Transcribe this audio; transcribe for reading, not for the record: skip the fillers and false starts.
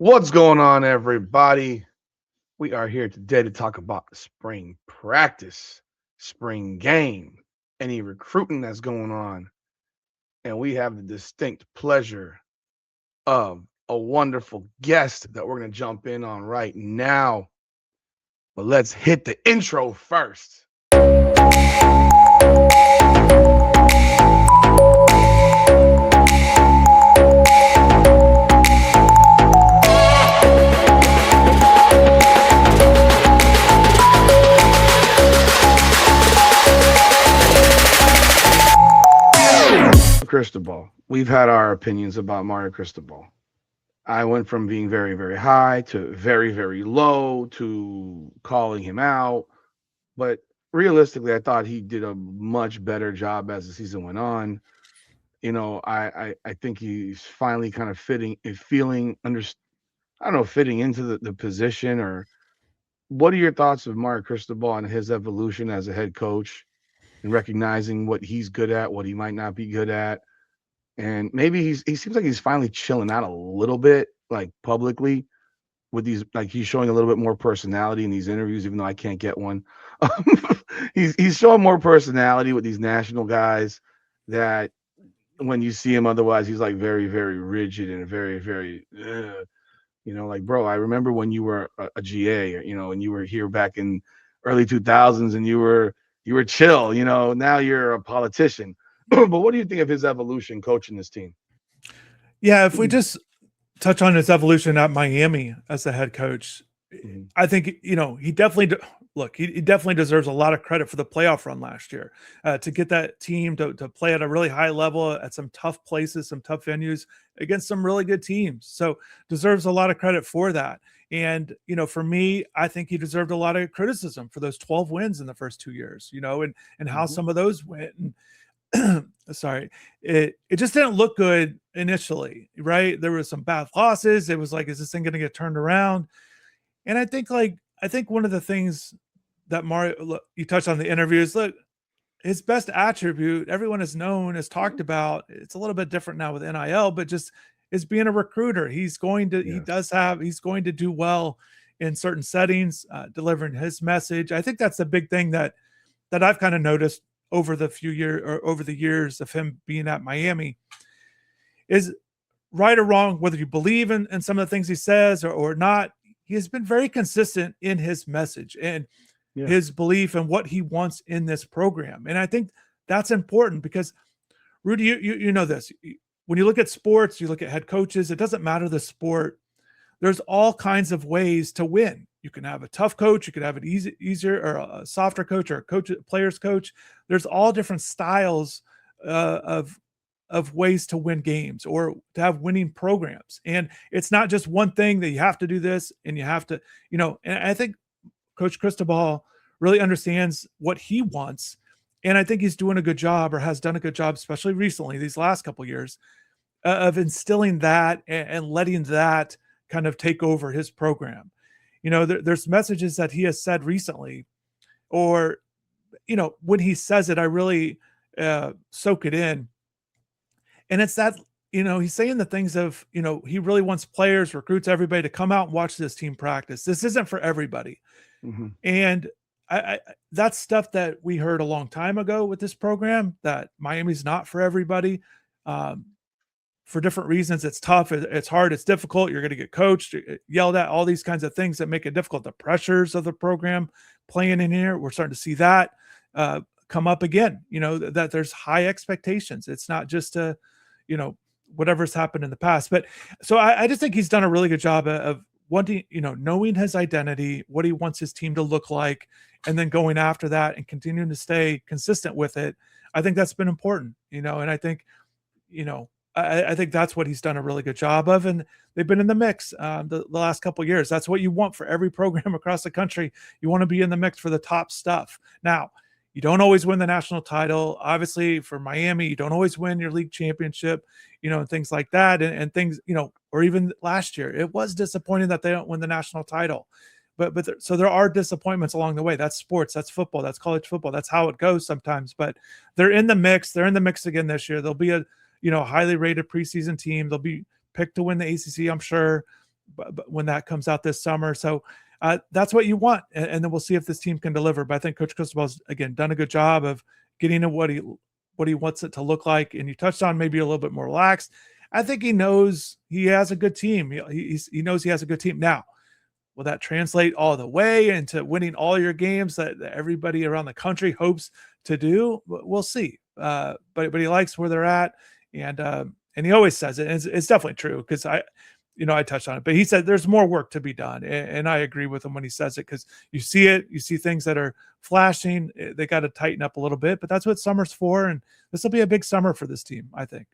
What's going on, everybody? We are here today to talk about the spring practice, spring game, any recruiting that's going on. And we have the distinct pleasure of a wonderful guest that we're going to jump in on right now. But let's hit the intro first. Cristobal. We've had our opinions about Mario Cristobal. I went from being very, very high to very, very low to calling him out. But realistically, I thought he did a much better job as the season went on. I think he's finally kind of feeling under. I don't know, fitting into the position. Or what are your thoughts of Mario Cristobal and his evolution as a head coach and recognizing what he's good at, what he might not be good at, and maybe he seems like he's finally chilling out a little bit, like publicly with these, like he's showing a little bit more personality in these interviews, even though I can't get one. He's showing more personality with these national guys that when you see him otherwise, he's like very, very rigid and very, very, like, bro, I remember when you were a GA, and you were here back in early 2000s and you were chill, now you're a politician. But what do you think of his evolution coaching this team? Yeah, if we just touch on his evolution at Miami as the head coach, I think he definitely he definitely deserves a lot of credit for the playoff run last year, to get that team to play at a really high level at some tough places, some tough venues against some really good teams. So deserves a lot of credit for that. And for me, I think he deserved a lot of criticism for those 12 wins in the first 2 years, and how some of those went. And sorry, it just didn't look good initially, right? There was some bad losses. It was like, is this thing going to get turned around? And I think one of the things that Mario, you touched on the interviews, his best attribute, everyone has known, has talked about, it's a little bit different now with NIL, but just is being a recruiter. He's going to, he's going to do well in certain settings, delivering his message. I think that's the big thing that I've kind of noticed over the years of him being at Miami, is right or wrong, whether you believe in some of the things he says or not, he has been very consistent in his message and his belief in what he wants in this program. And I think that's important because, Rudy, you know this. When you look at sports, you look at head coaches, it doesn't matter the sport. There's all kinds of ways to win. You can have a tough coach, you could have an easier or a softer coach, or a player's coach. There's all different styles of ways to win games or to have winning programs. And it's not just one thing that you have to do this and you have to, and I think Coach Cristobal really understands what he wants. And I think he's doing a good job, or has done a good job, especially recently, these last couple of years, of instilling that and letting that kind of take over his program. There's messages that he has said recently, or, when he says it, I really soak it in. And it's that, he's saying the things of, he really wants players, recruits, everybody to come out and watch this team practice. This isn't for everybody. And I that's stuff that we heard a long time ago with this program, that Miami's not for everybody. For different reasons. It's tough. It's hard. It's difficult. You're going to get coached, yelled at, all these kinds of things that make it difficult. The pressures of the program playing in here, we're starting to see that come up again, that there's high expectations. It's not just whatever's happened in the past. But so I just think he's done a really good job of wanting, knowing his identity, what he wants his team to look like, and then going after that and continuing to stay consistent with it. I think that's been important, and I think, I think that's what he's done a really good job of, and they've been in the mix the last couple of years. That's what you want for every program across the country. You want to be in the mix for the top stuff. Now, you don't always win the national title. Obviously, for Miami, you don't always win your league championship, and things like that, and things, or even last year, it was disappointing that they don't win the national title. So there are disappointments along the way. That's sports, that's football, that's college football. That's how it goes sometimes. But they're in the mix. They're in the mix again this year. They'll be a highly rated preseason team. They'll be picked to win the ACC, I'm sure. but when that comes out this summer. So that's what you want. And then we'll see if this team can deliver. But I think Coach Cristobal's, again, done a good job of getting to what he wants it to look like. And you touched on maybe a little bit more relaxed. I think he knows he has a good team. He knows he has a good team. Now, will that translate all the way into winning all your games that everybody around the country hopes to do? We'll see. But he likes where they're at, and he always says it. And it's definitely true because I touched on it. But he said there's more work to be done, and I agree with him when he says it because you see it. You see things that are flashing. They got to tighten up a little bit, but that's what summer's for, and this will be a big summer for this team, I think.